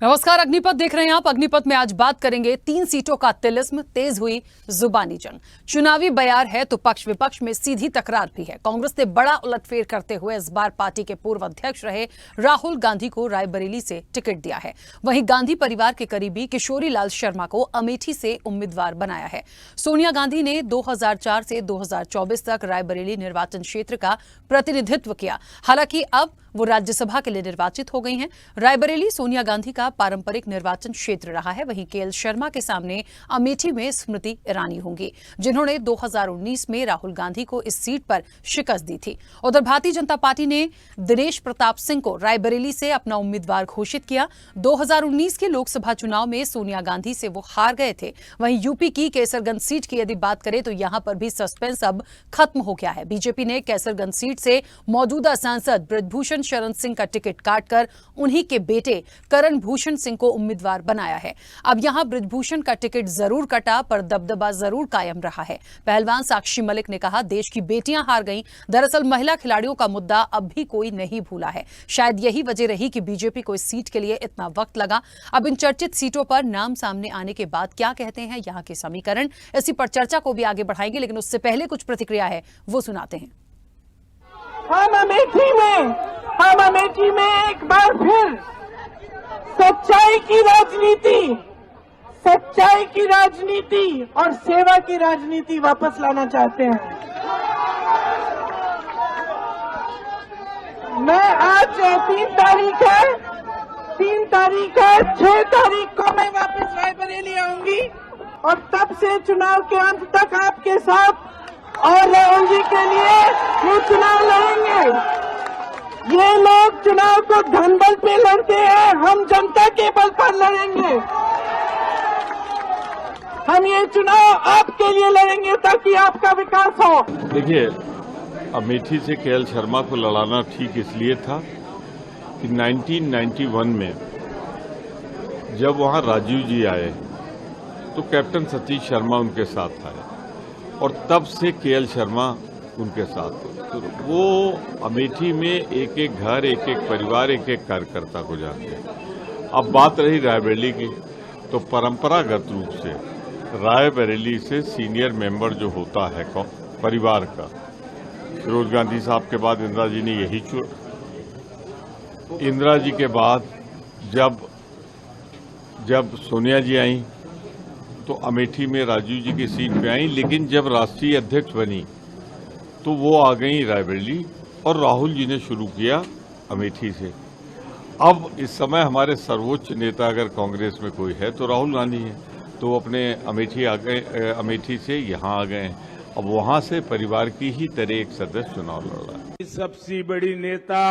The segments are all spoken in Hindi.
नमस्कार, अग्निपथ देख रहे हैं आप। अग्निपथ में आज बात करेंगे 3 सीटों का तिलिस्म, तेज हुई जुबानी जंग। चुनावी बयार है तो पक्ष विपक्ष में सीधी तकरार भी है। कांग्रेस ने बड़ा उलटफेर करते हुए इस बार पार्टी के पूर्व अध्यक्ष रहे राहुल गांधी को रायबरेली से टिकट दिया है। वहीं गांधी परिवार के करीबी किशोरी लाल शर्मा को अमेठी से उम्मीदवार बनाया है। सोनिया गांधी ने 2004 से 2024 तक रायबरेली निर्वाचन क्षेत्र का प्रतिनिधित्व किया। हालांकि अब वो राज्यसभा के लिए निर्वाचित हो गई हैं। रायबरेली सोनिया गांधी का पारंपरिक निर्वाचन क्षेत्र रहा है। वहीं केएल शर्मा के सामने अमेठी में स्मृति ईरानी होंगी, जिन्होंने 2019 में राहुल गांधी को इस सीट पर शिकस्त दी थी। उधर भारतीय जनता पार्टी ने दिनेश प्रताप सिंह को रायबरेली से अपना उम्मीदवार घोषित किया। 2019 के लोकसभा चुनाव में सोनिया गांधी से वो हार गए थे। वहीं यूपी की कैसरगंज सीट की यदि बात करें तो यहां पर भी सस्पेंस अब खत्म हो गया है। बीजेपी ने कैसरगंज सीट से मौजूदा सांसद बृजभूषण शरण सिंह का टिकट काटकर उन्हीं के बेटे करण भूषण सिंह को उम्मीदवार बनाया है। अब यहां बृजभूषण का टिकट जरूर कटा, पर दबदबा जरूर कायम रहा है। पहलवान साक्षी मलिक ने कहा, देश की बेटियां हार गईं। दरअसल महिला खिलाड़ियों का मुद्दा अब भी कोई नहीं भूला है। शायद यही वजह रही कि बीजेपी को इस सीट के लिए इतना वक्त लगा। अब इन चर्चित सीटों पर नाम सामने आने के बाद क्या कहते हैं यहां के समीकरण, इसी पर चर्चा को भी आगे बढ़ाएंगे। लेकिन उससे पहले कुछ प्रतिक्रिया है, वो सुनाते हैं। हम अमेठी में एक बार फिर सच्चाई की राजनीति और सेवा की राजनीति वापस लाना चाहते हैं। मैं आज 3 तारीख है, 6 तारीख को मैं वापस रायबरेली आऊंगी और तब से चुनाव के अंत तक आपके साथ और राहुल जी के लिए ये चुनाव लड़ेंगे। ये लोग चुनाव को धनबल पे लड़ते हैं, हम जनता के बल पर लड़ेंगे। हम ये चुनाव आपके लिए लड़ेंगे ताकि आपका विकास हो। देखिए, अमेठी से केएल शर्मा को लड़ाना ठीक इसलिए था कि 1991 में जब वहां राजीव जी आए तो कैप्टन सतीश शर्मा उनके साथ आए और तब से केएल शर्मा उनके साथ। तो वो अमेठी में एक एक घर, एक एक परिवार, एक एक कार्यकर्ता को जानते हैं। अब बात रही रायबरेली की, तो परंपरागत रूप से रायबरेली से सीनियर मेंबर जो होता है परिवार का, फिरोज गांधी साहब के बाद इंदिरा जी ने यही चुना। इंदिरा जी के बाद जब सोनिया जी आई तो अमेठी में राजीव जी की सीट पे आई, लेकिन जब राष्ट्रीय अध्यक्ष बनी तो वो आ गई रायबरेली और राहुल जी ने शुरू किया अमेठी से। अब इस समय हमारे सर्वोच्च नेता अगर कांग्रेस में कोई है तो राहुल गांधी है, तो अपने अमेठी से यहाँ आ गए। अब वहां से परिवार की ही तरह एक सदस्य चुनाव लड़ रहा है। सबसे बड़ी नेता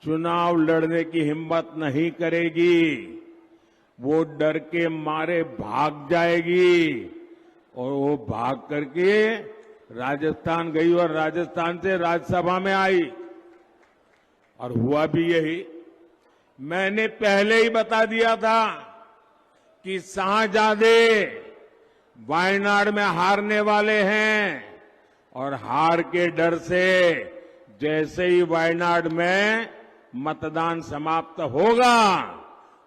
चुनाव लड़ने की हिम्मत नहीं करेगी, वो डर के मारे भाग जाएगी और वो भाग करके राजस्थान गई और राजस्थान से राज्यसभा में आई और हुआ भी यही। मैंने पहले ही बता दिया था कि शाहजादे वायनाड में हारने वाले हैं और हार के डर से जैसे ही वायनाड में मतदान समाप्त होगा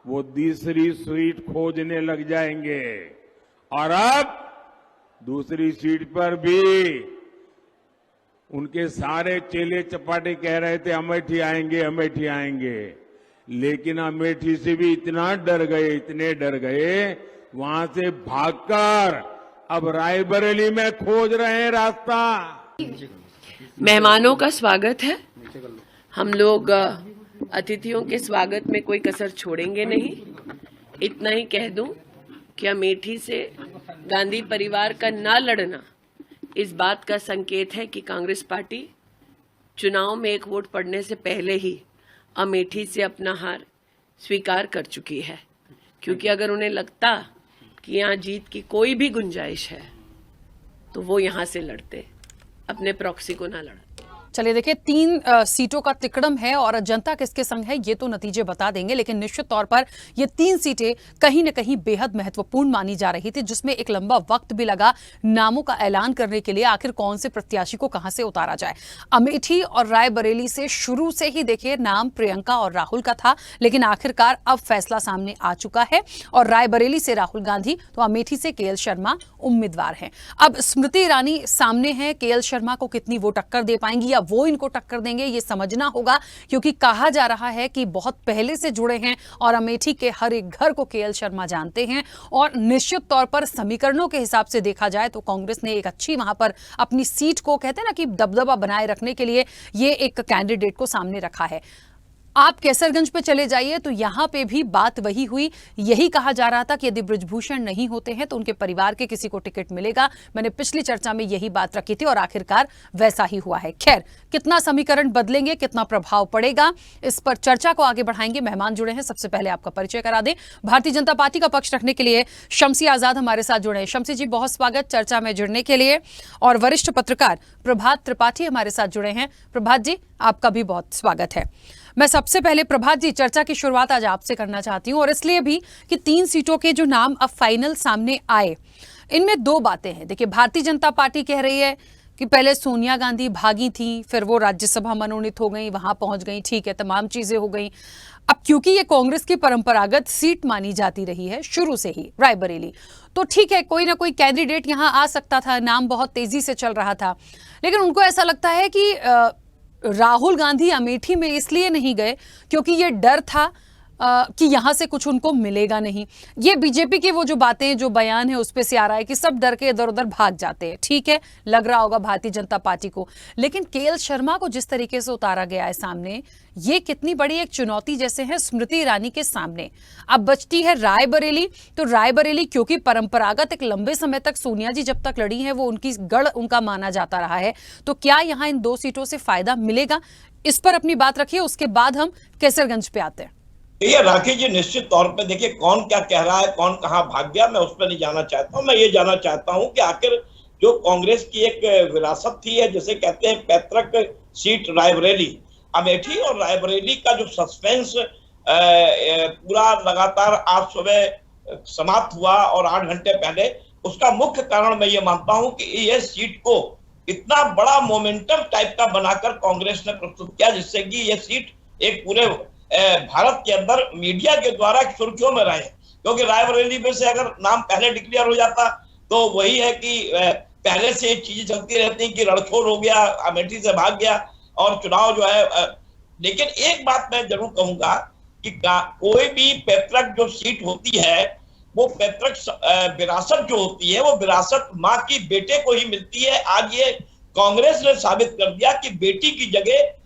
वो दूसरी सीट खोजने लग जाएंगे। और अब दूसरी सीट पर भी उनके सारे चेले चपाटे कह रहे थे अमेठी आएंगे, लेकिन अमेठी से भी इतने डर गए, वहां से भागकर अब रायबरेली में खोज रहे हैं रास्ता। मेहमानों का स्वागत है। हम लोग अतिथियों के स्वागत में कोई कसर छोड़ेंगे नहीं। इतना ही कह दूं कि अमेठी से गांधी परिवार का ना लड़ना इस बात का संकेत है कि कांग्रेस पार्टी चुनाव में एक वोट पड़ने से पहले ही अमेठी से अपना हार स्वीकार कर चुकी है। क्योंकि अगर उन्हें लगता कि यहाँ जीत की कोई भी गुंजाइश है तो वो यहाँ से लड़ते, अपने प्रॉक्सी को ना लड़ते। चलिए देखिए, 3 सीटों का तिकड़म है और जनता किसके संग है ये तो नतीजे बता देंगे, लेकिन निश्चित तौर पर ये 3 सीटें कहीं न कहीं बेहद महत्वपूर्ण मानी जा रही थी, जिसमें एक लंबा वक्त भी लगा नामों का ऐलान करने के लिए। आखिर कौन से प्रत्याशी को कहां से उतारा जाए। अमेठी और रायबरेली से शुरू से ही देखिए नाम प्रियंका और राहुल का था, लेकिन आखिरकार अब फैसला सामने आ चुका है और रायबरेली से राहुल गांधी तो अमेठी से केएल शर्मा उम्मीदवार हैं। अब स्मृति ईरानी सामने है, केएल शर्मा को कितनी वो टक्कर दे पाएंगी या वो इनको टक्कर देंगे ये समझना होगा, क्योंकि कहा जा रहा है कि बहुत पहले से जुड़े हैं और अमेठी के हर एक घर को केएल शर्मा जानते हैं और निश्चित तौर पर समीकरणों के हिसाब से देखा जाए तो कांग्रेस ने एक अच्छी वहां पर अपनी सीट को कहते हैं ना कि दबदबा बनाए रखने के लिए ये एक कैंडिडेट को सामने रखा है। आप कैसरगंज पे चले जाइए तो यहां पे भी बात वही हुई। यही कहा जा रहा था कि यदि बृजभूषण नहीं होते हैं तो उनके परिवार के किसी को टिकट मिलेगा। मैंने पिछली चर्चा में यही बात रखी थी और आखिरकार वैसा ही हुआ है। खैर, कितना समीकरण बदलेंगे, कितना प्रभाव पड़ेगा, इस पर चर्चा को आगे बढ़ाएंगे। मेहमान जुड़े हैं, सबसे पहले आपका परिचय करा दें। भारतीय जनता पार्टी का पक्ष रखने के लिए शम्सी आजाद हमारे साथ जुड़े हैं। शम्सी जी, बहुत स्वागत चर्चा में जुड़ने के लिए। और वरिष्ठ पत्रकार प्रभात त्रिपाठी हमारे साथ जुड़े हैं। प्रभात जी, आपका भी बहुत स्वागत है। मैं सबसे पहले प्रभात जी चर्चा की शुरुआत आज आपसे करना चाहती हूं और इसलिए भी कि 3 सीटों के जो नाम अब फाइनल सामने आए, इनमें 2 बातें हैं। देखिए, भारतीय जनता पार्टी कह रही है कि पहले सोनिया गांधी भागी थी, फिर वो राज्यसभा मनोनीत हो गई, वहां पहुंच गई, ठीक है, तमाम चीजें हो गई। अब क्योंकि ये कांग्रेस की परंपरागत सीट मानी जाती रही है शुरू से ही रायबरेली, तो ठीक है, कोई ना कोई कैंडिडेट यहां आ सकता था, नाम बहुत तेजी से चल रहा था, लेकिन उनको ऐसा लगता है कि राहुल गांधी अमेठी में इसलिए नहीं गए क्योंकि ये डर था कि यहां से कुछ उनको मिलेगा नहीं। ये बीजेपी की वो जो बातें, जो बयान है उस पे से आ रहा है कि सब डर के इधर उधर भाग जाते हैं। ठीक है, लग रहा होगा भारतीय जनता पार्टी को, लेकिन केएल शर्मा को जिस तरीके से उतारा गया है सामने, ये कितनी बड़ी एक चुनौती जैसे है स्मृति ईरानी के सामने। अब बचती है रायबरेली, तो रायबरेली क्योंकि परंपरागत एक लंबे समय तक सोनिया जी जब तक लड़ी है वो उनकी गढ़ उनका माना जाता रहा है, तो क्या यहां इन 2 सीटों से फायदा मिलेगा, इस पर अपनी बात रखिए, उसके बाद हम कैसरगंज पे आते हैं। ये राखी जी, निश्चित तौर पे देखिए कौन क्या कह रहा है, कौन कहां भाग गया, मैं उस पर नहीं जाना चाहता हूं। मैं ये जानना चाहता हूं कि आखिर जो कांग्रेस की एक विरासत थी है, जिसे कहते हैं पैतृक सीट रायबरेली, अमेठी और रायबरेली का जो सस्पेंस पूरा लगातार आज सुबह समाप्त हुआ और 8 घंटे पहले, उसका मुख्य कारण मैं ये मानता हूं कि ये सीट को इतना बड़ा मोमेंटम टाइप का बनाकर कांग्रेस ने प्रस्तुत किया, जिससे कि ये सीट एक पूरे भारत के अंदर मीडिया के द्वारा सुर्खियों में रहे। क्योंकि रायबरेली में से अगर नाम पहले डिक्लेयर हो जाता तो वही है कि पहले से चीजें चलती रहती कि लड़खोर हो गया, अमेठी से भाग गया और चुनाव जो है। लेकिन एक बात मैं जरूर कहूंगा कि कोई भी पैतृक जो सीट होती है, वो पैतृक विरासत जो होती है, वो विरासत माँ की बेटे को ही मिलती है। आज ये कांग्रेस ने साबित कर दिया कि बेटी की जगह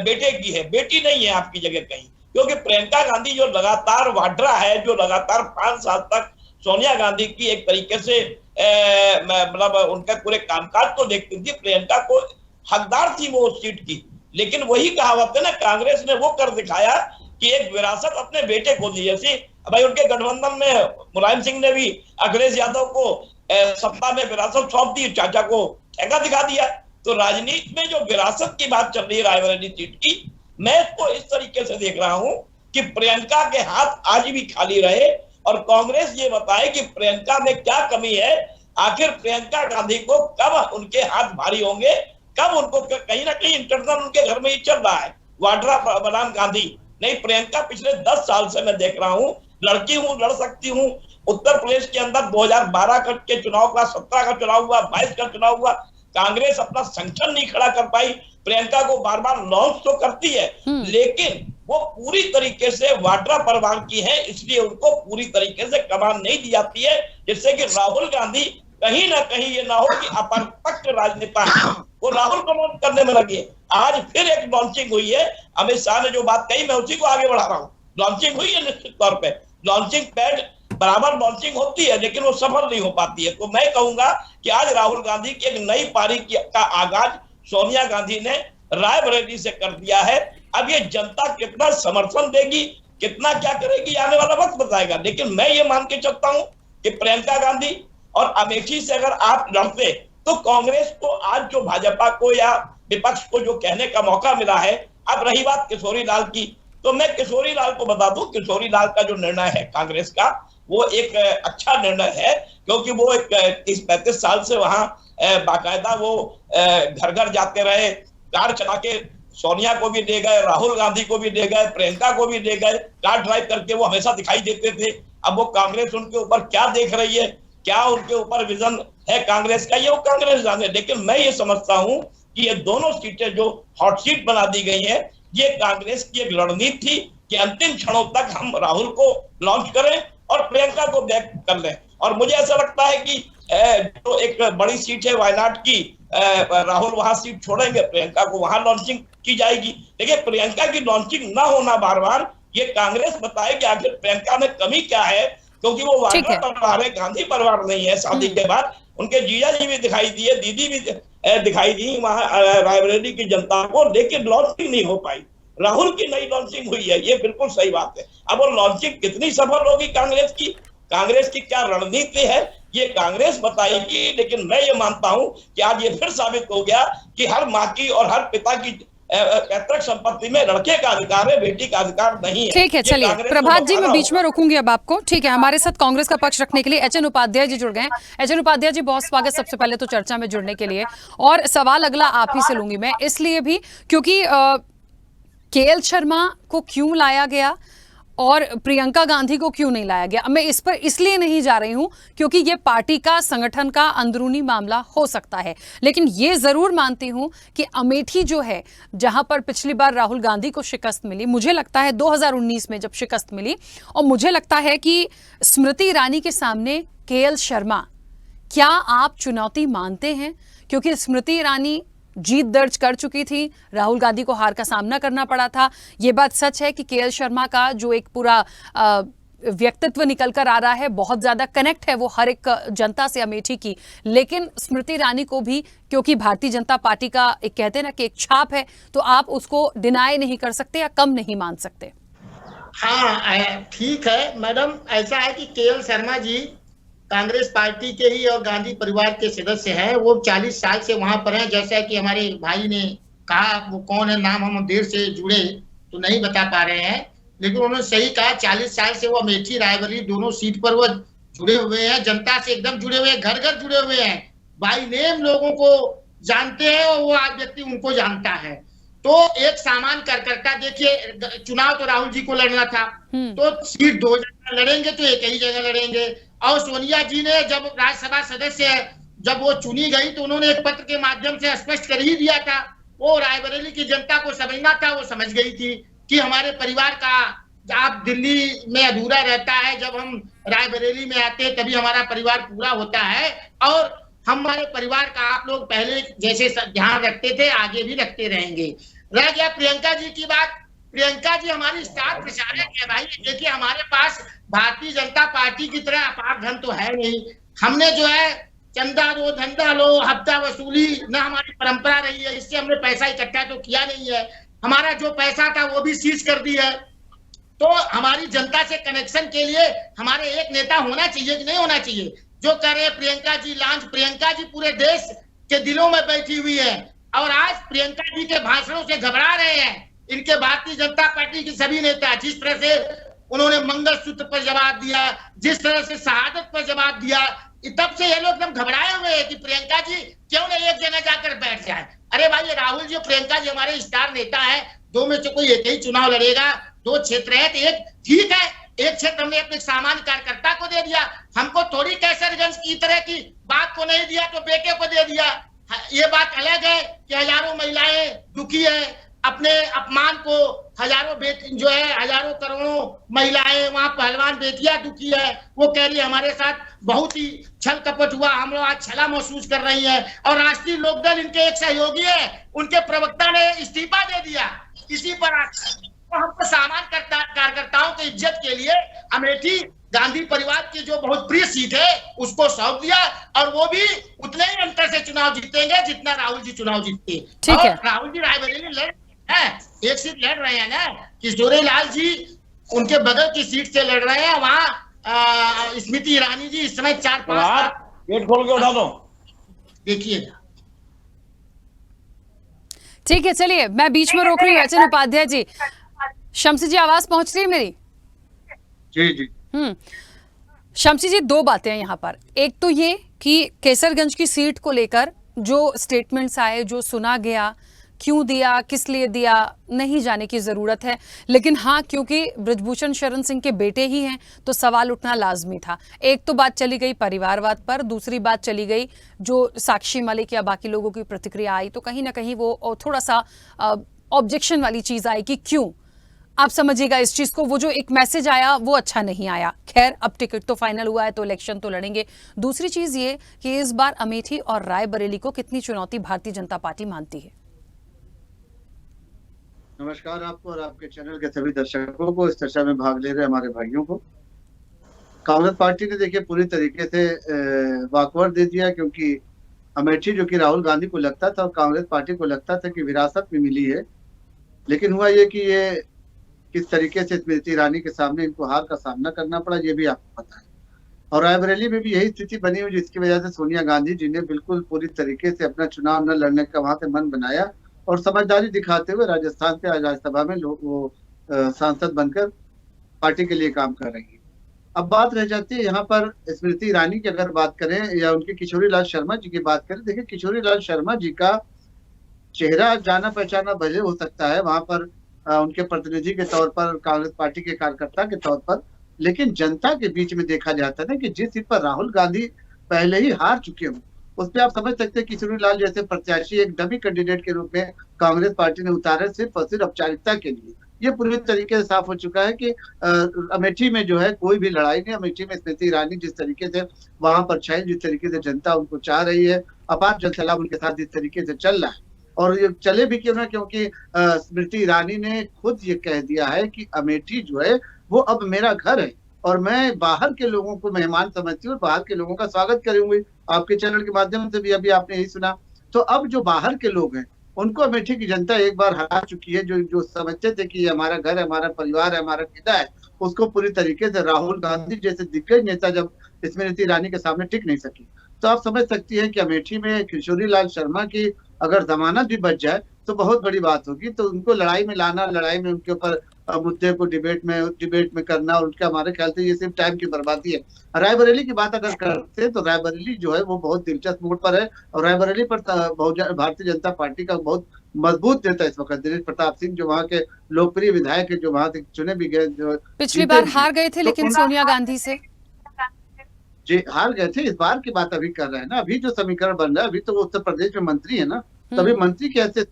बेटे की है, बेटी नहीं है आपकी जगह कहीं। क्योंकि प्रियंका गांधी जो लगातार वाड्रा है, जो लगातार 5 साल तक सोनिया गांधी की एक तरीके से मतलब उनका पूरे कामकाज को देखती थी, प्रियंका को हकदार थी वो उस सीट की। लेकिन वही कहावत है ना, कांग्रेस ने वो कर दिखाया कि एक विरासत अपने बेटे को दी। जैसे भाई उनके गठबंधन में मुलायम सिंह ने भी अखिलेश यादव को सत्ता में विरासत सौंप दी, चाचा को ठेका दिखा दिया। तो राजनीति में जो विरासत की बात चल रही है रायबरेली सीट की, मैं इसको इस तरीके से देख रहा हूं कि प्रियंका के हाथ आज भी खाली रहे और कांग्रेस ये बताए कि प्रियंका में क्या कमी है। आखिर प्रियंका गांधी को कब उनके हाथ भारी होंगे, कब उनको कहीं ना कहीं इंटरनल उनके घर में ही चल रहा है वाड्रा बनाम गांधी। नहीं, प्रियंका पिछले 10 साल से मैं देख रहा हूं, लड़की हूं, लड़ सकती हूं। उत्तर प्रदेश के अंदर 2012 के चुनाव का, 17 का चुनाव हुआ, 22 का चुनाव हुआ, कांग्रेस अपना संगठन नहीं खड़ा कर पाई। प्रियंका को बार बार लॉन्च तो करती है, लेकिन वो पूरी तरीके से वाड्रा परिवार की है, इसलिए उनको पूरी तरीके से कमान नहीं दी जाती है, जिससे कि राहुल गांधी कहीं ना कहीं ये ना हो कि अपरपक्ष राजनेता है वो राहुल को लॉन्च करने में लगे। आज फिर एक लॉन्चिंग हुई है, अमित शाह ने जो बात कही मैं उसी को आगे बढ़ा रहा हूँ। लॉन्चिंग हुई है, निश्चित तौर पे लॉन्चिंग पैड बराबर लॉन्चिंग होती है, लेकिन वो सफल नहीं हो पाती है। तो मैं कहूंगा कि आज राहुल गांधी की एक नई पारी का आगाज सोनिया गांधी ने रायबरेली से कर दिया है। अब ये जनता कितना समर्थन देगी, कितना क्या करेगी, आने वाला वक्त बताएगा। लेकिन मैं ये मान के चलता हूं कि प्रियंका गांधी और अमेठी से अगर आप लड़ते तो कांग्रेस को आज जो भाजपा को या विपक्ष को जो कहने का मौका मिला है। अब रही बात किशोरी लाल की, तो मैं किशोरी लाल को बता दूं, किशोरी लाल का जो निर्णय है कांग्रेस का, वो एक अच्छा निर्णय है, क्योंकि वो एक 30-35 साल से वहां बाकायदा वो घर घर जाते रहे, कार चला के सोनिया को भी ले गए, राहुल गांधी को भी ले गए, प्रियंका को भी ले गए, कार ड्राइव करके वो हमेशा दिखाई देते थे। अब वो कांग्रेस उनके ऊपर क्या देख रही है, क्या उनके ऊपर विजन है कांग्रेस का, ये वो कांग्रेस जाने। लेकिन मैं ये समझता हूं कि ये दोनों सीटें जो हॉट सीट बना दी गई है, ये कांग्रेस की एक रणनीति थी कि अंतिम क्षणों तक हम राहुल को लॉन्च करें और प्रियंका को बैक कर लें। और मुझे ऐसा लगता है कि जो एक बड़ी सीट है वायनाड की, राहुल वहां सीट छोड़ेंगे, प्रियंका को वहां लॉन्चिंग की जाएगी। देखिए, प्रियंका की लॉन्चिंग ना होना बार बार, ये कांग्रेस बताए कि आखिर प्रियंका में कमी क्या है, क्योंकि वो वायनाड परिवार है, गांधी परिवार नहीं है। शादी के बाद उनके जीजा जी भी दिखाई दिए, दीदी भी दिखाई दी वहां रायबरेली की जनता को, लेकिन लॉन्चिंग नहीं हो पाई। राहुल की नई लॉन्चिंग हुई है, ये बिल्कुल सही बात है। अब वो लॉन्चिंग कितनी सफल होगी कांग्रेस की क्या रणनीति है, ये कांग्रेस बताएगी। लेकिन मैं ये मानता हूं कि आज ये फिर साबित हो गया कि हर माँ की और हर पिता की पैतृक संपत्ति में लड़के का अधिकार है, बेटी का अधिकार नहीं है। ठीक है, चलिए प्रभात जी, मैं बीच में रोकूंगी अब आपको। ठीक है, हमारे साथ कांग्रेस का पक्ष रखने के लिए एचएन उपाध्याय जी जुड़ गए हैं। एचएन उपाध्याय जी, बहुत स्वागत सबसे पहले तो चर्चा में जुड़ने के लिए। और सवाल अगला आप ही से लूंगी मैं, इसलिए भी क्योंकि केएल शर्मा को क्यों लाया गया और प्रियंका गांधी को क्यों नहीं लाया गया, मैं इस पर इसलिए नहीं जा रही हूं क्योंकि यह पार्टी का, संगठन का अंदरूनी मामला हो सकता है। लेकिन यह जरूर मानती हूं कि अमेठी जो है, जहां पर पिछली बार राहुल गांधी को शिकस्त मिली, मुझे लगता है 2019 में जब शिकस्त मिली, और मुझे लगता है कि स्मृति ईरानी के सामने केएल शर्मा, क्या आप चुनौती मानते हैं? क्योंकि स्मृति ईरानी जीत दर्ज कर चुकी थी, राहुल गांधी को हार का सामना करना पड़ा था। यह बात सच है कि केएल शर्मा का जो एक पूरा व्यक्तित्व निकल कर आ रहा है, बहुत ज्यादा कनेक्ट है वो हर एक जनता से अमेठी की। लेकिन स्मृति ईरानी को भी, क्योंकि भारतीय जनता पार्टी का एक कहते हैं ना कि एक छाप है, तो आप उसको डिनाई नहीं कर सकते या कम नहीं मान सकते। हाँ, ठीक है मैडम, ऐसा है कि केएल शर्मा जी कांग्रेस पार्टी के ही और गांधी परिवार के सदस्य हैं। वो 40 साल से वहां पर हैं। जैसा कि हमारे भाई ने कहा, वो कौन है, नाम हम देर से जुड़े तो नहीं बता पा रहे हैं, लेकिन उन्होंने सही कहा, 40 साल से वो अमेठी रायबरेली दोनों सीट पर वो जुड़े हुए हैं, जनता से एकदम जुड़े हुए हैं, घर घर जुड़े हुए हैं, बाई नेम लोगों को जानते हैं और वो आज व्यक्ति उनको जानता है। तो एक सामान्य कार्यकर्ता, देखिए चुनाव तो राहुल जी को लड़ना था, तो सीट 2 जगह लड़ेंगे तो एक ही जगह लड़ेंगे। और सोनिया जी ने जब राज्यसभा सदस्य जब वो चुनी गई तो उन्होंने एक पत्र के माध्यम से स्पष्ट कर ही दिया था, वो रायबरेली की जनता को समझना था, वो समझ गई थी कि हमारे परिवार का आप दिल्ली में अधूरा रहता है, जब हम रायबरेली में आते हैं तभी हमारा परिवार पूरा होता है, और हमारे परिवार का आप लोग पहले जैसे ध्यान रखते थे आगे भी रखते रहेंगे। रह गया प्रियंका जी की बात, प्रियंका जी हमारी स्टार प्रचारक है भाई। देखिए, हमारे पास भारतीय जनता पार्टी की तरह अपार धन तो है नहीं। हमने जो है चंदा दो धंधा लो, हफ्ता वसूली न हमारी परंपरा रही है, इससे हमने पैसा इकट्ठा तो किया नहीं है। हमारा जो पैसा था वो भी सीज कर दी है। तो हमारी जनता से कनेक्शन के लिए हमारे एक नेता होना चाहिए कि नहीं होना चाहिए? जो कह रहे प्रियंका जी लॉन्च, प्रियंका जी पूरे देश के दिलों में बैठी हुई है, और आज प्रियंका जी के भाषणों से घबरा रहे हैं इनके भारतीय जनता पार्टी के सभी नेता। जिस तरह से उन्होंने मंगलसूत्र पर जवाब दिया, जिस तरह से शहादत पर जवाब दिया, तब से ये लोग एकदम घबराए हुए हैं कि प्रियंका जी क्यों नहीं एक जगह जाकर बैठ जाए। अरे भाई, ये राहुल जी प्रियंका जी हमारे स्टार नेता है, दो में से कोई एक ही चुनाव लड़ेगा। 2 क्षेत्र है तो एक ठीक है, एक क्षेत्र हमने अपने सामान्य कार्यकर्ता को दे दिया, हमको थोड़ी कैसरगंज की तरह की बात को नहीं दिया तो बेटे को दे दिया। ये बात अलग है कि हजारों महिलाएं दुखी है, अपने अपमान को हजारों बेटी जो है, हजारों करोड़ों महिलाएं वहां पहलवान बेटियां दुखी है, वो कह रही है हमारे साथ बहुत ही छल कपट हुआ, हम लोग आज छला महसूस कर रही हैं। और राष्ट्रीय लोकदल इनके एक सहयोगी है, उनके प्रवक्ता ने इस्तीफा दे दिया। इसी पर तो हमको सामान्य कार्यकर्ताओं की इज्जत के लिए अमेठी गांधी परिवार की जो बहुत प्रिय सीट है उसको सौंप दिया, और वो भी उतने ही अंतर से चुनाव जीतेंगे जितना राहुल जी चुनाव जीतते। ठीक है, राहुल जी रायबरेली लड़ एक सीट लड़ रहे हैं ना, किशोरी लाल जी उनके बगल की सीट से लड़ रहे हैं, वहां स्मृति ईरानी जी इस समय 4-5 गेट खोल के उठा दो, देखिएगा। ठीक है, चलिए मैं बीच में रोक रही हूँ। अचन उपाध्याय जी, शम्सी जी आवाज पहुंच रही है मेरी? जी जी। शम्सी जी, दो बातें हैं यहाँ पर। एक तो ये कि केसरगंज की सीट को लेकर जो स्टेटमेंट्स आए, जो सुना गया, क्यों दिया, किस लिए दिया, नहीं जाने की जरूरत है, लेकिन हाँ, क्योंकि बृजभूषण शरण सिंह के बेटे ही हैं तो सवाल उठना लाजमी था। एक तो बात चली गई परिवारवाद पर, दूसरी बात चली गई जो साक्षी मलिक या बाकी लोगों की प्रतिक्रिया आई, तो कहीं ना कहीं वो थोड़ा सा ऑब्जेक्शन वाली चीज आई कि क्यों। आप समझिएगा इस चीज को, वो जो एक मैसेज आया वो अच्छा नहीं आया। खैर, अब टिकट तो फाइनल हुआ है तो इलेक्शन तो लड़ेंगे। दूसरी चीज ये कि इस बार अमेठी और रायबरेली को कितनी चुनौती भारतीय जनता पार्टी मानती है। नमस्कार आपको और आपके चैनल के सभी दर्शकों को, इस चर्चा में भाग ले रहे हमारे भाइयों को। कांग्रेस पार्टी ने देखिए पूरी तरीके से वाकओवर दे दिया, क्योंकि अमेठी जो कि राहुल गांधी को लगता था और कांग्रेस पार्टी को लगता था कि विरासत में मिली है, लेकिन हुआ ये कि ये किस तरीके से स्मृति ईरानी के सामने इनको हार का सामना करना पड़ा, ये भी आपको पता है। और रायबरेली में भी यही स्थिति बनी हुई, जिसकी वजह से सोनिया गांधी जी ने बिल्कुल पूरी तरीके से अपना चुनाव न लड़ने का वहां से मन बनाया और समझदारी दिखाते हुए राजस्थान से आज राज्यसभा में वो सांसद बनकर पार्टी के लिए काम कर रही है। अब बात रह जाती है यहाँ पर स्मृति ईरानी की अगर बात करें या उनकी किशोरी लाल शर्मा जी की बात करें। देखिए, किशोरी लाल शर्मा जी का चेहरा जाना पहचाना भले हो सकता है वहां पर उनके प्रतिनिधि के तौर पर, कांग्रेस पार्टी के कार्यकर्ता के तौर पर, लेकिन जनता के बीच में देखा जाता है कि जिस सीट पर राहुल गांधी पहले ही हार चुके हों, उस पर आप समझ सकते हैं किशोरी लाल जैसे प्रत्याशी एक डमी कैंडिडेट के रूप में कांग्रेस पार्टी ने उतारे सिर्फ और सिर्फ औपचारिकता के लिए। ये पूरी तरीके से साफ हो चुका है कि अमेठी में जो है कोई भी लड़ाई नहीं। अमेठी में स्मृति ईरानी जिस तरीके से वहां पर छाई, जिस तरीके से जनता उनको चाह रही है, अपार जनसैलाब उनके साथ जिस तरीके से चल रहा है, और ये चले भी क्यों ना, क्योंकि स्मृति ईरानी ने खुद ये कह दिया है कि अमेठी जो है वो अब मेरा घर है और मैं बाहर के लोगों को मेहमान समझती हूँ, बाहर के लोगों का स्वागत करूंगी। आपके चैनल के माध्यम से भी अभी आपने यही सुना। तो अब जो बाहर के लोग हैं उनको अमेठी की जनता एक बार हरा चुकी है। जो समझते थे कि हमारा घर है, हमारा परिवार है, हमारा किला है, उसको पूरी तरीके से राहुल गांधी जैसे दिग्गज नेता जब स्मृति ईरानी के सामने टिक नहीं सकी, तो आप समझ सकती है कि अमेठी में किशोरी लाल शर्मा की अगर जमानत भी बच जाए तो बहुत बड़ी बात होगी। तो उनको लड़ाई में लाना, लड़ाई में उनके ऊपर मुद्दे को डिबेट में करना, और उनका हमारे ख्याल से ये सिर्फ टाइम की बर्बादी है। रायबरेली की बात अगर करते हैं तो रायबरेली जो है वो बहुत दिलचस्प मोड़ पर है और रायबरेली पर भारतीय जनता पार्टी का बहुत मजबूत नेता इस वक्त दिनेश प्रताप सिंह, जो वहाँ के लोकप्रिय विधायक है, जो वहाँ से चुने भी गए, जो पिछली बार हार गए थे लेकिन सोनिया गांधी से जी हार गए थे। इस बार की बात अभी कर रहे हैं ना, अभी जो समीकरण बन रहा है, अभी तो वो उत्तर प्रदेश में मंत्री है ना, तभी मंत्री कैसे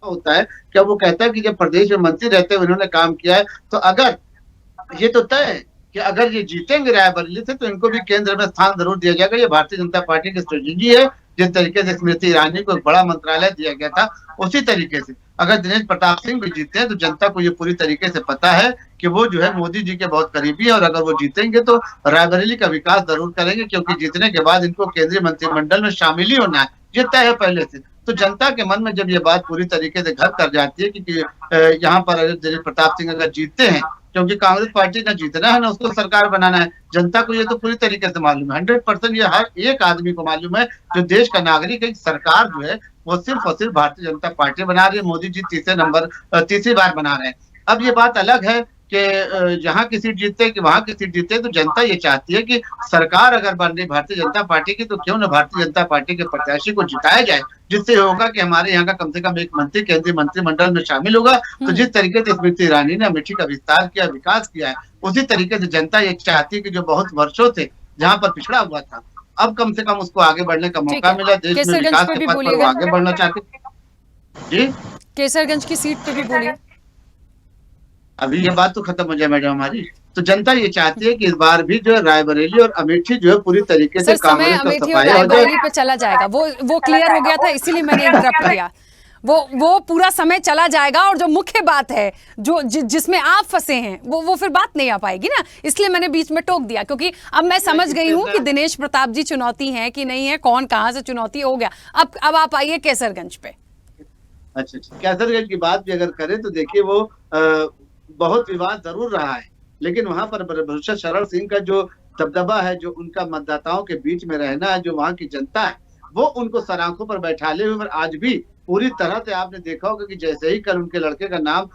होता है, क्या वो कहता है कि जब प्रदेश में मंत्री रहते हुए उन्होंने काम किया है, तो अगर ये तो तय है कि अगर ये जीतेंगे रायबरेली से तो इनको भी केंद्र में स्थान जरूर दिया जाएगा। ये भारतीय जनता पार्टी की स्ट्रेटेजी है। जिस तरीके से स्मृति ईरानी को एक बड़ा मंत्रालय दिया गया था, उसी तरीके से अगर दिनेश प्रताप सिंह भी जीते हैं तो जनता को ये पूरी तरीके से पता है कि वो जो है मोदी जी के बहुत करीबी है, और अगर वो जीतेंगे तो रायबरेली का विकास जरूर करेंगे, क्योंकि जीतने के बाद इनको केंद्रीय मंत्रिमंडल में शामिल ही होना है, ये तय है पहले से। तो जनता के मन में जब ये बात पूरी तरीके से घर कर जाती है कि यहाँ पर दिनेश प्रताप सिंह अगर जीतते हैं, क्योंकि कांग्रेस पार्टी ने जीतना है ना उसको सरकार बनाना है, जनता को ये तो पूरी तरीके से मालूम है, 100% ये हर एक आदमी को मालूम है जो देश का नागरिक है। सरकार जो है वो सिर्फ और सिर्फ भारतीय जनता पार्टी बना रही है, मोदी जी तीसरी बार बना रहे हैं। अब ये बात अलग है कि यहाँ की सीट जीतते कि वहां की सीट जीतते, तो जनता ये चाहती है कि सरकार अगर बन रही भारतीय जनता पार्टी की, तो क्यों न भारतीय जनता पार्टी के प्रत्याशी को जिताया जाए, जिससे होगा कि हमारे यहाँ का कम से कम एक मंत्री केंद्रीय मंत्रिमंडल में शामिल होगा। तो जिस तरीके से स्मृति ईरानी ने अमेठी का विस्तार किया, विकास किया है, उसी तरीके से जनता ये चाहती है कि जो बहुत वर्षों से जहाँ पर पिछड़ा हुआ था, अब कम से कम उसको आगे बढ़ने का मौका मिला। देश में विकास के पथ पर वो आगे बढ़ना चाहते। जी, केसरगंज की सीट पे भी बोलिए। अभी ये बात तो खत्म हो जाए मैडम हमारी। तो जनता ये चाहती है कि इस बार भी जो है रायबरेली और अमेठी जो है पूरी तरीके से कांग्रेस का सफाई हो जाए। पे चला जाएगा, वो क्लियर हो गया था, इसीलिए मैंने इंटरप्ट किया। वो पूरा समय चला जाएगा और जो मुख्य बात है जो जिसमें आप फंसे हैं वो फिर बात नहीं आ पाएगी ना, इसलिए मैंने बीच में टोक दिया, क्योंकि अब मैं समझ गई हूँ कि दिनेश प्रताप जी चुनौती हैं कि नहीं है, कौन कहाँ से चुनौती हो गया। अब आप आइए केसरगंज पे। अच्छा, केसरगंज की बात भी अगर करें तो देखिए वो बहुत विवाद जरूर रहा है, लेकिन वहां पर बृजभूषण शरण सिंह का जो दबदबा है, जो उनका मतदाताओं के बीच में रहना है, जो वहां की जनता है वो उनको सराखों पर बैठाले हुए आज भी पूरी तरह से आपने देखा होगा कि जैसे ही कल उनके लड़के का नाम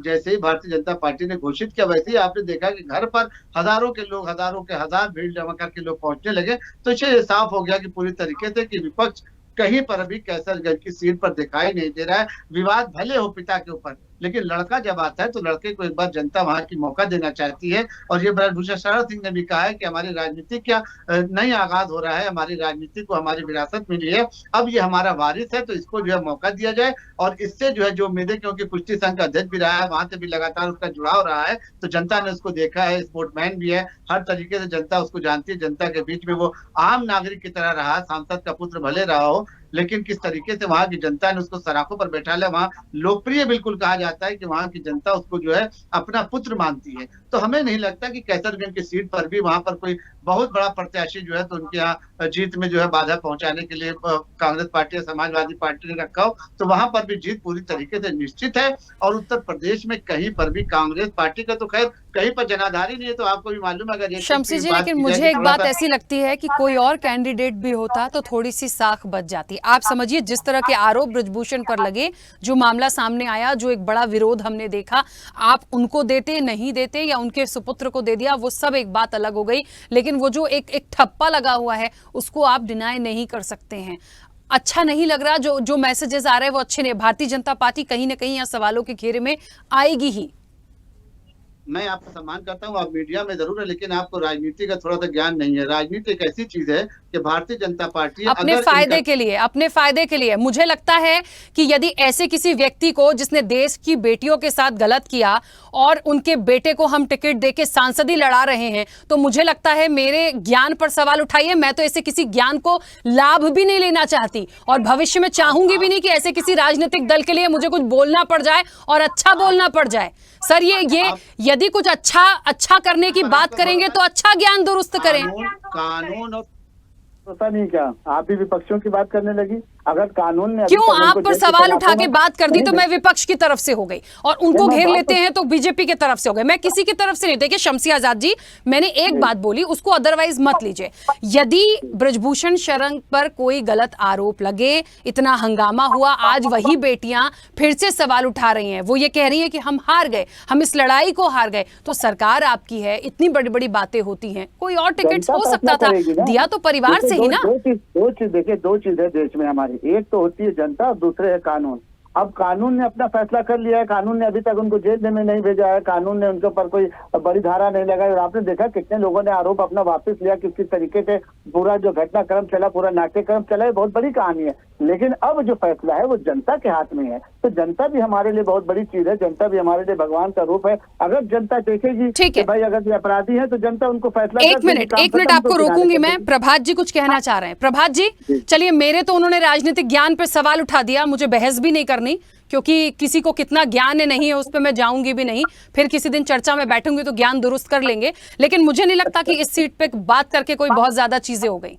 जैसे ही भारतीय जनता पार्टी ने घोषित किया, वैसे ही आपने देखा कि घर पर हजारों के हजार भीड़ जमा करके लोग पहुंचने लगे। तो इससे साफ हो गया कि पूरी तरीके से कि विपक्ष कहीं पर भी कैसरगंज की सीट पर दिखाई नहीं दे रहा है। विवाद भले हो पिता के ऊपर, लेकिन लड़का जब आता है तो लड़के को एक बार जनता वहां की मौका देना चाहती है। और ये ब्रजभूषण शरण सिंह ने भी कहा है कि हमारी राजनीति का नई आगाज हो रहा है, हमारी राजनीति को हमारी विरासत मिली है, अब ये हमारा वारिस है, तो इसको जो है मौका दिया जाए। और इससे जो है जो उम्मीदें, क्योंकि कुश्ती संघ का अध्यक्ष भी रहा है, वहां से भी लगातार उसका जुड़ाव रहा है, तो जनता ने उसको देखा है, स्पोर्टमैन भी है, हर तरीके से जनता उसको जानती है। जनता के बीच में वो आम नागरिक की तरह रहा, सांसद का पुत्र भले रहा हो, लेकिन किस तरीके से वहां की जनता ने उसको सराखों पर बैठा लिया, वहां लोकप्रिय बिल्कुल कहा जाता है कि वहां की जनता उसको जो है अपना पुत्र मानती है। तो हमें नहीं लगता कि कैसरगंज की सीट पर भी वहां पर कोई बहुत बड़ा प्रत्याशी जो है तो उनके यहाँ जीत में जो है बाधा पहुंचाने के लिए कांग्रेस पार्टी या समाजवादी पार्टी ने रखा हो, तो वहां पर भी जीत पूरी तरीके से निश्चित है। और उत्तर प्रदेश में कहीं पर भी कांग्रेस पार्टी का तो खैर कहीं पर जनाधार ही नहीं है, तो आपको भी मालूम है। अगर शमसी जी, लेकिन मुझे एक बात ऐसी लगती है कि कोई और कैंडिडेट भी होता तो थोड़ी सी साख बच जाती। आप समझिए जिस तरह के आरोप ब्रजभूषण पर लगे, जो मामला सामने आया, जो एक बड़ा विरोध हमने देखा, आप उनको देते नहीं देते या उनके सुपुत्र को दे दिया, वो सब एक बात अलग हो गई, लेकिन वो जो एक ठप्पा लगा हुआ है उसको आप डिनाई नहीं कर सकते हैं। अच्छा नहीं लग रहा, जो मैसेजेस आ रहे हैं वो अच्छे नहीं। भारतीय जनता पार्टी कहीं ना कहीं यहाँ सवालों के घेरे में आएगी ही। मैं आपका सम्मान करता हूँ, आप मीडिया में जरूर है, लेकिन आपको राजनीति का थोड़ा सा ज्ञान नहीं है। राजनीति एक ऐसी चीज है कि भारतीय जनता पार्टी अपने फायदे के लिए मुझे लगता है कि यदि ऐसे किसी व्यक्ति को जिसने देश की बेटियों के साथ गलत किया और उनके बेटे को हम टिकट देके सांसदी लड़ा रहे हैं, तो मुझे लगता है मेरे ज्ञान पर सवाल उठाइए। मैं तो ऐसे किसी ज्ञान को लाभ भी नहीं लेना चाहती और भविष्य में चाहूंगी भी नहीं कि ऐसे किसी राजनीतिक दल के लिए मुझे कुछ बोलना पड़ जाए और अच्छा बोलना पड़ जाए। सर ये यदि कुछ अच्छा करने की बात करेंगे तो अच्छा ज्ञान दुरुस्त करें। कानून और पता नहीं क्या आप भी विपक्षियों की बात करने लगी। अगर कानून ने क्यों आप पर सवाल उठा के बात कर दी तो मैं विपक्ष की तरफ से हो गई और उनको घेर लेते हैं तो बीजेपी की तरफ से हो गए। मैं किसी की तरफ से नहीं। देखिए शमसी आजाद जी, मैंने एक बात बोली, उसको अदरवाइज मत लीजिए। यदि ब्रजभूषण शरण पर कोई गलत आरोप लगे, इतना हंगामा हुआ, आज वही बेटियां फिर से सवाल उठा रही हैं, वो ये कह रही हैं कि हम हार गए, हम इस लड़ाई को हार गए, तो सरकार आपकी है, इतनी बड़ी बड़ी बातें होती हैं, कोई और टिकट हो सकता था, दिया तो परिवार से ही ना। दो चीज देखिए, दो चीजें देश में हमारी, एक तो होती है जनता और दूसरे है कानून। अब कानून ने अपना फैसला कर लिया है, कानून ने अभी तक उनको जेल में नहीं भेजा है, कानून ने उनके ऊपर कोई बड़ी धारा नहीं लगाई। और आपने देखा कितने लोगों ने आरोप अपना वापस लिया, किस तरीके से पूरा जो घटनाक्रम चला, पूरा नाट्यक्रम चला, ये बहुत बड़ी कहानी है। लेकिन अब जो फैसला है वो जनता के हाथ में है, तो जनता भी हमारे लिए बहुत बड़ी चीज है, जनता भी हमारे लिए भगवान का रूप है। अगर जनता देखेगी कि भाई अगर ये अपराधी है तो जनता उनको फैसला। एक मिनट आपको रोकूंगी मैं। प्रभात जी कुछ कहना चाह रहे हैं। प्रभात जी चलिए, मेरे तो उन्होंने राजनीतिक ज्ञान पे सवाल उठा दिया, मुझे बहस भी नहीं करनी, क्योंकि किसी को कितना ज्ञान है नहीं है उस पर मैं जाऊंगी भी नहीं। फिर किसी दिन चर्चा में बैठूंगी तो ज्ञान दुरुस्त कर लेंगे, लेकिन मुझे नहीं लगता कि इस सीट पे बात करके कोई बहुत ज्यादा चीजें हो गई।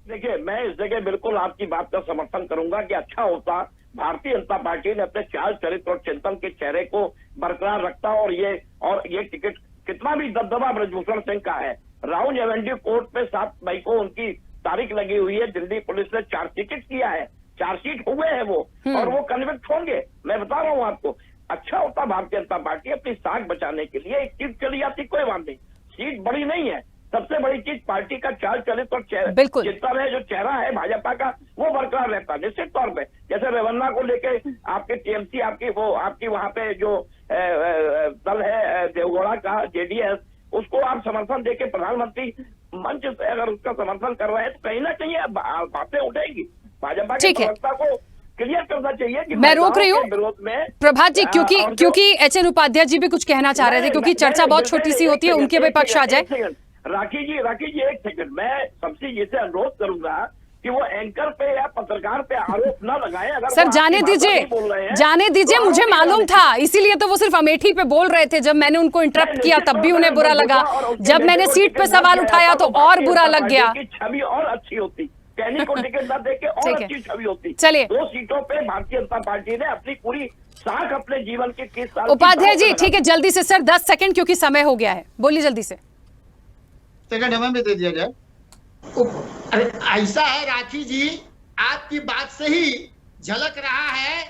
देखिए, मैं इस जगह बिल्कुल आपकी बात का समर्थन करूंगा कि अच्छा होता भारतीय जनता पार्टी ने अपने चाल चरित्र और चिंतन के चेहरे को बरकरार रखता और ये टिकट कितना भी दबदबा ब्रजभूषण सिंह का है। राउंड एवेन्यू कोर्ट पे 7 मई को उनकी तारीख लगी हुई है। दिल्ली पुलिस ने चार्जशीट किया है, चार्जशीट हुए हैं वो, और वो कन्विक्ट होंगे। मैं बता रहा हूँ आपको, अच्छा होता भारतीय जनता पार्टी अपनी साख बचाने के लिए एक सीट चली जाती, कोई बात नहीं, सीट बड़ी नहीं है। सबसे बड़ी चीज पार्टी का चाल चलित और चिंतन है, जो चेहरा है भाजपा का वो बरकरार रहता है निश्चित तौर पे। जैसे रेवन्ना को लेके आपके टीएमसी आपकी वहां पे जो दल है देवगौड़ा का जेडीएस, उसको आप समर्थन देके प्रधानमंत्री मंच से अगर उसका समर्थन कर रहे हैं तो कहीं ना कहीं बातें उठेगी। भाजपा के प्रवक्ता को क्लियर करना चाहिए कि मैं रोक रही हूँ प्रभात जी, क्योंकि एचएन उपाध्याय जी भी कुछ कहना चाह रहे थे, क्योंकि चर्चा बहुत छोटी सी होती है, उनके भी पक्ष आ जाए। राखी जी एक सेकंड, मैं सबसे ये से अनुरोध करूंगा कि वो एंकर पे या पत्रकार पे आरोप न लगाएं। अगर सर जाने दीजिए, मुझे मालूम था, इसीलिए तो वो सिर्फ अमेठी पे बोल रहे थे। जब मैंने उनको इंटरप्ट किया तब भी उन्हें बुरा लगा, जब मैंने सीट पे सवाल उठाया तो और बुरा लग गया। छवि और अच्छी होती, कहने को टिकट न देके और अच्छी छवि होती। चलिए, 2 सीटों पे भारतीय जनता पार्टी ने अपनी पूरी साख अपने जीवन के 30 साल। उपाध्याय जी ठीक है, जल्दी से सर 10 सेकंड क्योंकि समय हो गया है, बोलिए जल्दी से। सेकंड हमें भी दे दिया जाए। अरे ऐसा है राखी जी आपकी बात से ही झलक रहा है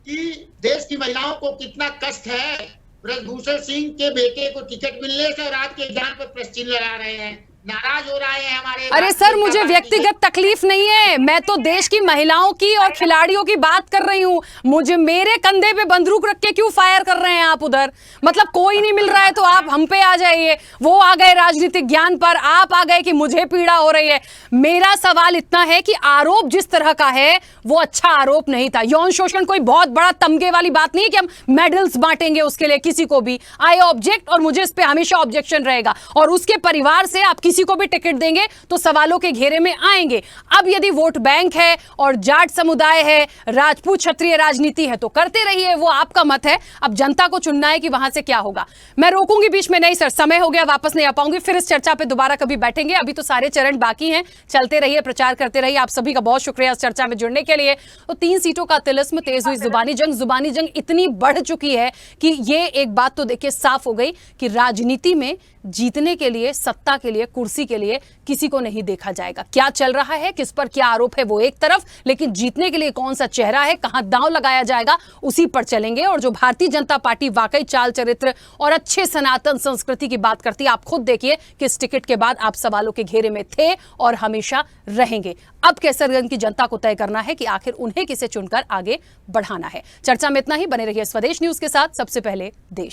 कि देश की महिलाओं को कितना कष्ट है। ब्रजभूषण सिंह के बेटे को टिकट मिलने से और आपके जान पर प्रश्न चिन्ह लगा रहे हैं, नाराज हो रहे हैं हमारे। अरे सर, मुझे व्यक्तिगत तकलीफ नहीं है, मैं तो देश की महिलाओं की और खिलाड़ियों की बात कर रही हूँ। मुझे मेरे कंधे पे बंदूक रख के क्यों फायर कर रहे हैं आप उधर? मतलब कोई नहीं मिल रहा है तो आप हम पे आ जाइए। वो आ गए राजनीतिक ज्ञान पर, आप आ गए कि मुझे पीड़ा हो रही है। मेरा सवाल इतना है कि आरोप जिस तरह का है वो अच्छा आरोप नहीं था। यौन शोषण कोई बहुत बड़ा तमगे वाली बात नहीं है कि हम मेडल्स बांटेंगे उसके लिए किसी को भी। आई ऑब्जेक्ट, और मुझे इस पे हमेशा ऑब्जेक्शन रहेगा। और उसके परिवार से आप किसी को भी टिकट देंगे तो सवालों के घेरे में आएंगे। अब यदि वोट बैंक है और जाट समुदाय है, राजपूत क्षत्रिय राजनीति है तो करते रहिए, वो आपका मत है। अब जनता को चुनना है कि वहां से क्या होगा। मैं रोकूंगी बीच में नहीं सर, समय हो गया, वापस नहीं आ पाऊंगी। फिर इस चर्चा पे दोबारा कभी बैठेंगे, अभी तो सारे चरण बाकी हैं। चलते रहिए, प्रचार करते रहिए। आप सभी का बहुत शुक्रिया इस चर्चा में जुड़ने के लिए। तो 3 सीटों का तिलिस्म, तेज हुई जुबानी जंग इतनी बढ़ चुकी है कि ये एक बात तो देखिए साफ हो गई कि राजनीति में जीतने के लिए, सत्ता के लिए, कुर्सी के लिए किसी को नहीं देखा जाएगा। क्या चल रहा है, किस पर क्या आरोप है वो एक तरफ, लेकिन जीतने के लिए कौन सा चेहरा है, कहां दांव लगाया जाएगा, उसी पर चलेंगे। और जो भारतीय जनता पार्टी वाकई चाल चरित्र और अच्छे सनातन संस्कृति की बात करती है, आप खुद देखिए कि इस टिकट के बाद आप सवालों के घेरे में थे और हमेशा रहेंगे। अब केसरगंज की जनता को तय करना है कि आखिर उन्हें किसे चुनकर आगे बढ़ाना है। चर्चा में इतना ही। बने रहिए स्वदेश न्यूज के साथ। सबसे पहले देश।